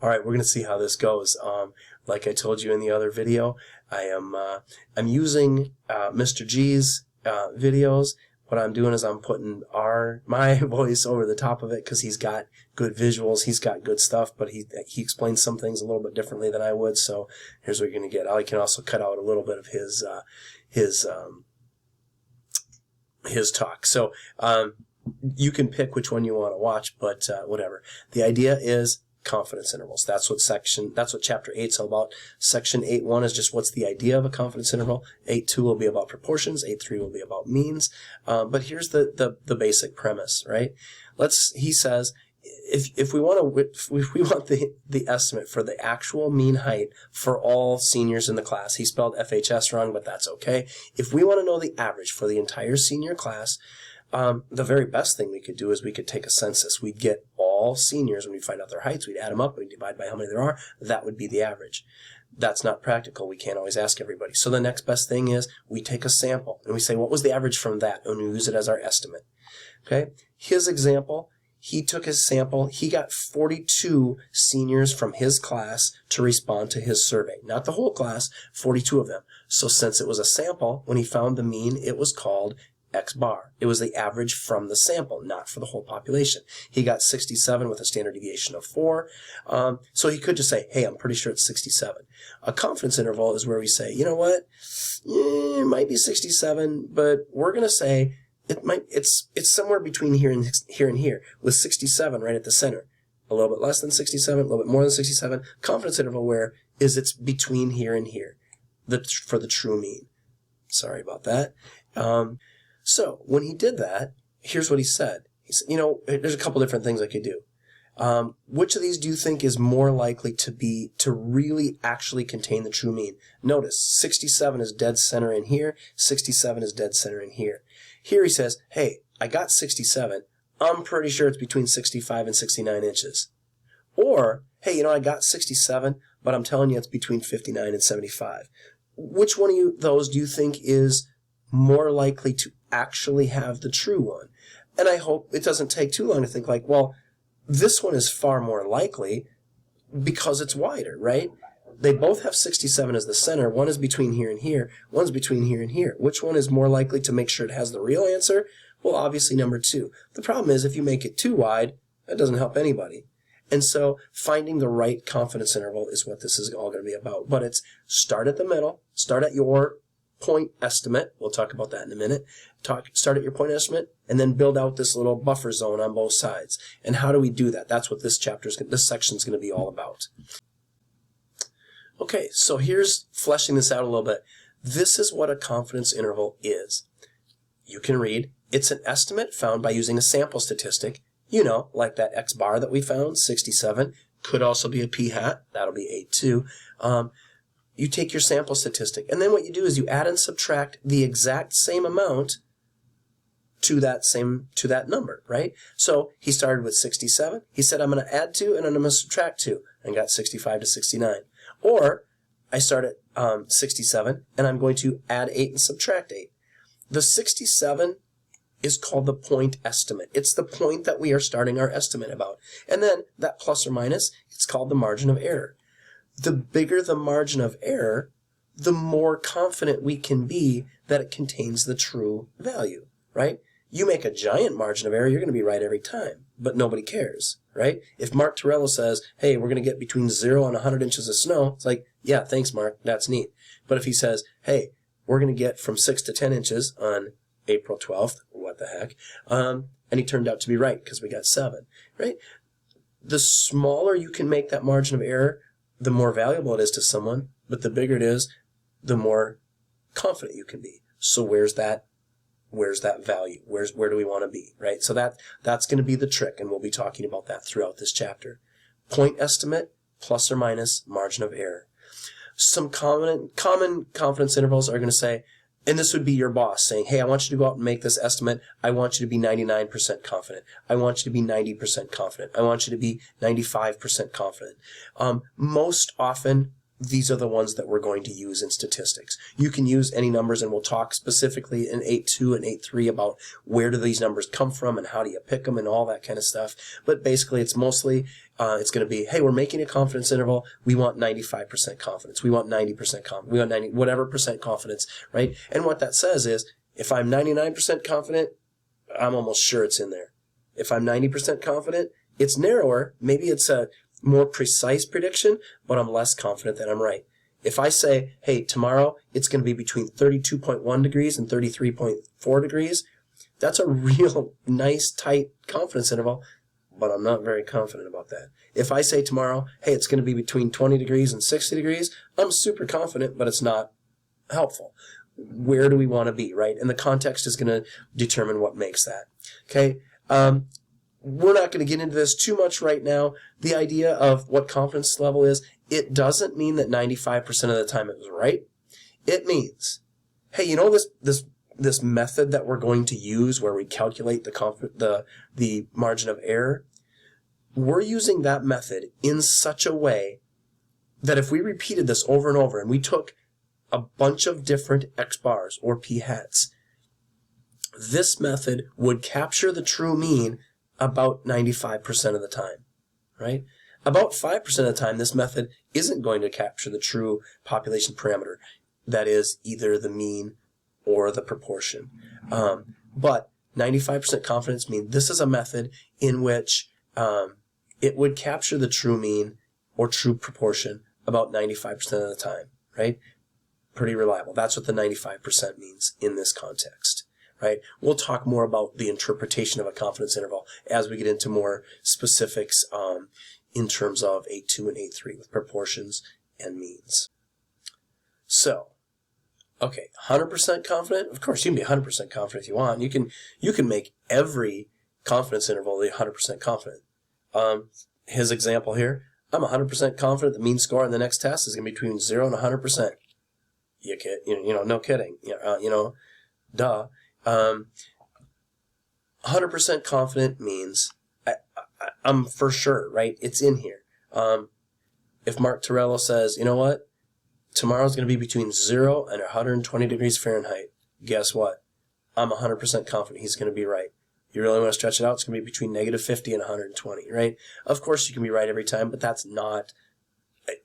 All right, we're going to see how this goes. Like I told you in the other video, I'm using Mr. G's videos. What I'm doing is I'm putting my voice over the top of it because he's got good visuals, he's got good stuff, but he explains some things a little bit differently than I would. So here's what you're going to get. I can also cut out a little bit of his talk. So you can pick which one you want to watch, but whatever. The idea is confidence intervals. That's what chapter 8 is all about. Section 8.1 is just what's the idea of a confidence interval. 8.2 will be about proportions. 8.3 will be about means. But here's the basic premise, right? He says, if we want the estimate for the actual mean height for all seniors in the class, he spelled FHS wrong, but that's okay. If we want to know the average for the entire senior class, the very best thing we could do is we could take a census. We'd get all seniors, when we find out their heights, we'd add them up, we'd divide by how many there are. That would be the average. That's not practical. We can't always ask everybody. So the next best thing is we take a sample and we say, what was the average from that? And we use it as our estimate. Okay? His example, he took his sample. He got 42 seniors from his class to respond to his survey. Not the whole class, 42 of them. So since it was a sample, when he found the mean, it was called X bar. It was the average from the sample, not for the whole population. He got 67 with a standard deviation of 4. So he could just say, hey, I'm pretty sure it's 67. A confidence interval is where we say, you know what? It might be 67, but we're going to say it's somewhere between here and here, with 67 right at the center. A little bit less than 67, a little bit more than 67. Confidence interval where it's between here and here for the true mean. Sorry about that. So when he did that, here's what he said. He said, there's a couple different things I could do. Which of these do you think is more likely to really actually contain the true mean? Notice 67 is dead center in here, 67 is dead center in here. Here he says, hey, I got 67. I'm pretty sure it's between 65 and 69 inches. Or, hey, I got 67, but I'm telling you it's between 59 and 75. Which one of those do you think is more likely to actually have the true one? And I hope it doesn't take too long to think like, well, this one is far more likely because it's wider, right? They both have 67 as the center. One is between here and here. One's between here and here. Which one is more likely to make sure it has the real answer? Well, obviously number 2. The problem is if you make it too wide, that doesn't help anybody. And so finding the right confidence interval is what this is all going to be about. But it's start at the middle, start at your point estimate. We'll talk about that in a minute. Start at your point estimate and then build out this little buffer zone on both sides. And how do we do that? That's what this section is going to be all about. Okay, so here's fleshing this out a little bit. This is what a confidence interval is. You can read, it's an estimate found by using a sample statistic, like that X bar that we found, 67. Could also be a p-hat. That'll be 8.2. You take your sample statistic, and then what you do is you add and subtract the exact same amount to that number, right? So he started with 67. He said, I'm going to add 2 and I'm going to subtract 2, and got 65 to 69. Or I start at 67 and I'm going to add 8 and subtract 8. The 67 is called the point estimate. It's the point that we are starting our estimate about. And then that plus or minus, it's called the margin of error. The bigger the margin of error, the more confident we can be that it contains the true value, right? You make a giant margin of error, you're going to be right every time, but nobody cares, right? If Mark Torello says, hey, we're going to get between 0 and 100 inches of snow, it's like, yeah, thanks, Mark, that's neat. But if he says, hey, we're going to get from 6 to 10 inches on April 12th, what the heck, and he turned out to be right because we got 7, right? The smaller you can make that margin of error, the more valuable it is to someone, but the bigger it is, the more confident you can be. So where's that value? Where do we want to be, right? So that's going to be the trick, and we'll be talking about that throughout this chapter. Point estimate, plus or minus margin of error. Some common confidence intervals are going to say, and this would be your boss saying, hey, I want you to go out and make this estimate. I want you to be 99% confident. I want you to be 90% confident. I want you to be 95% confident. Most often, these are the ones that we're going to use in statistics. You can use any numbers, and we'll talk specifically in 8.2 and 8.3 about where do these numbers come from and how do you pick them and all that kind of stuff. But basically, it's mostly, it's going to be, hey, we're making a confidence interval. We want 95% confidence. We want 90% confidence. We want 90, whatever percent confidence, right? And what that says is, if I'm 99% confident, I'm almost sure it's in there. If I'm 90% confident, it's narrower. Maybe it's a more precise prediction, but I'm less confident that I'm right. If I say, hey, tomorrow it's going to be between 32.1 degrees and 33.4 degrees, that's a real nice, tight confidence interval, but I'm not very confident about that. If I say tomorrow, hey, it's going to be between 20 degrees and 60 degrees, I'm super confident, but it's not helpful. Where do we want to be, right? And the context is going to determine what makes that. Okay? We're not going to get into this too much right now. The idea of what confidence level is, it doesn't mean that 95% of the time it was right. It means, hey, you know this method that we're going to use where we calculate the margin of error? We're using that method in such a way that if we repeated this over and over and we took a bunch of different x bars or p hats, this method would capture the true mean about 95% of the time, right? About 5% of the time, this method isn't going to capture the true population parameter. That is either the mean or the proportion. But 95% confidence means this is a method in which it would capture the true mean or true proportion about 95% of the time, right? Pretty reliable. That's what the 95% means in this context. Right? We'll talk more about the interpretation of a confidence interval as we get into more specifics in terms of 8.2 and 8.3 with proportions and means. So, okay, 100% confident? Of course, you can be 100% confident if you want. You can make every confidence interval 100% confident. His example here, I'm 100% confident the mean score on the next test is going to be between 0 and 100%. No kidding. Duh. 100% confident means I'm for sure, right? It's in here. If Mark Torello says, you know what? Tomorrow's going to be between 0 and 120 degrees Fahrenheit. Guess what? I'm 100% confident he's going to be right. You really want to stretch it out? It's going to be between negative 50 and 120, right? Of course you can be right every time, but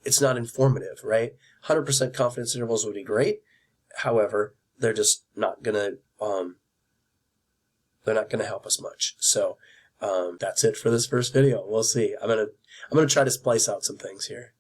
it's not informative, right? 100% confidence intervals would be great. However, they're just not going to help us much. So that's it for this first video. We'll see. I'm gonna try to splice out some things here.